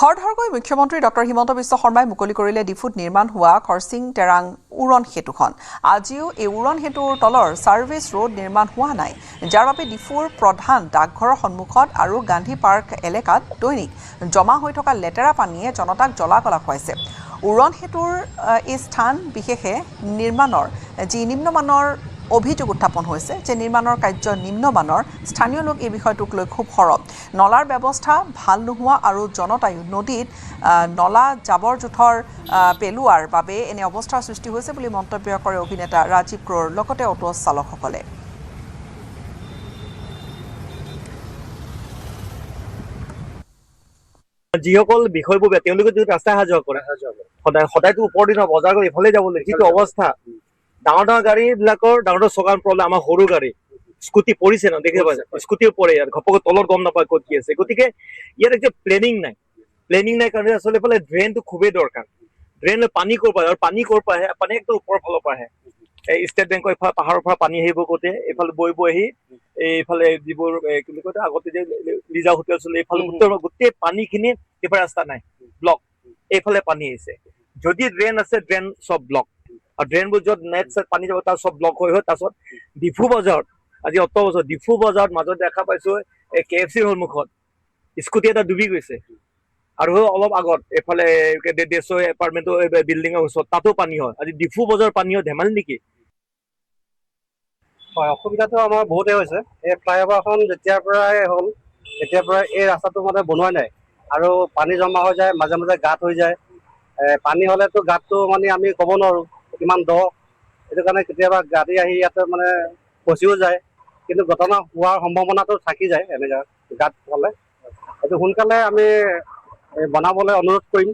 খৰধৰকৈ মুখ্যমন্ত্ৰী ডক্টৰ হিমন্ত বিশ্ব শৰ্মাই মুকলি কৰিলে ডিফুত নিৰ্মাণ হোৱা খৰচিং টেৰাং উৰণ সেতুখন। আজিও এই উৰণ সেতুৰ তলৰ ছাৰ্ভিচ ৰোড নিৰ্মাণ হোৱা নাই, যাৰ বাবে ডিফুৰ প্ৰধান ডাকঘৰৰ সন্মুখত আৰু গান্ধী পাৰ্ক এলেকাত দৈনিক জমা হৈ থকা লেতেৰা পানীয়ে জনতাক জ্বলা-কলা খুৱাইছে। উৰণ সেতুৰ এই স্থান বিশেষে নিৰ্মাণৰ যি নিম্নমানৰ অভিযোগ উত্থাপন হৈছে যে নিৰ্মাণৰ কাৰ্য নিম্নমানৰ। স্থানীয় লোক এই বিষয়টোক লৈ খুব সৰব। নলাৰ ব্যৱস্থা ভাল নোহোৱা আৰু জনতায়ো নদীত নলা জাবৰ জোথৰ পেলোৱাৰ বাবে এনে অৱস্থাৰ সৃষ্টি হৈছে বুলি মন্তব্য কৰে অভিনেতা ৰাজীৱ ক্ৰ'ৰ লগতে অটো চালকসকলে। যিসকল বিষয়বোৰ তেওঁলোকে যদি ৰাস্তা অহা যোৱা কৰে সদায়তো ওপৰ দিনৰ বজাৰ কৰি ইফালে যাবলৈ যিটো অৱস্থা, ডাঙৰ ডাঙৰ গাড়ীবিলাকৰ ডাঙৰ চকাৰ প্ৰব্লেম, আমাৰ সৰু গাড়ী স্কুটি পৰিছে ন, দেখি পাইছে স্কুটিও পৰে ইয়াত ঘপকৈ তলত গম নাপায় ক'ত কি আছে। গতিকে ইয়াত একটা প্লেনিং নাই কাৰণে আচলতে এইফালে ড্ৰেইনটো খুবেই দৰকাৰ। ড্ৰেইনলৈ পানী ক'ৰ পৰা, আৰু পানী ক'ৰ পৰা আহে, পানী একদম ওপৰৰ ফালৰ পৰা আহে। এই ষ্টেট বেংকৰ এইফালে পাহাৰৰ পৰা পানী আহিব গোটে এইফালে বৈ আহি এইফালে যিবোৰ কি বুলি কয় আগতে যে লিজা হোটেল চলে এইফালে গোটেই পানীখিনি এইফালে ৰাস্তা নাই, ব্লক। এইফালে পানী আহিছে, যদি ড্ৰেইন আছে ড্ৰেইন চব ব্লক, আৰু ড্ৰেইনবোৰ য'ত নেট চেট পানী যাব তাৰ চব ব্লক হৈ তাৰপিছত ডিফু বজাৰত আজি অত বছৰ ডিফু বজাৰত মাজত দেখা পাইছো এই KFCৰ সন্মুখত স্কুটি এটা ডুবি গৈছে, আৰু অলপ আগত এইফালে দেশৰ এপাৰ্টমেণ্টৰ বিল্ডিঙৰ ওচৰত তাতো পানী হয়। আজি ডিফু বজাৰ পানী হয়, ধেমালি নেকি? হয়, অসুবিধাটো আমাৰ বহুতেই হৈছে। এই ফ্লাইঅভাৰখন যেতিয়াৰ পৰাই হ'ল তেতিয়াৰ পৰাই এই ৰাস্তাটো মানে বনোৱা নাই, আৰু পানী জমা হৈ যায়, মাজে মাজে গাঁত হৈ যায়। পানী হ'লেতো গাঁতটো মানে আমি ক'ব নোৱাৰোঁ কিমান দ, সেইটো কাৰণে কেতিয়াবা গাড়ী আহি ইয়াতে মানে ফচিও যায়, কিন্তু ঘটনা হোৱাৰ সম্ভাৱনাটো থাকি যায় এনেকুৱা গাঁত হ'লে। এইটো সোনকালে আমি বনাবলৈ অনুৰোধ কৰিম।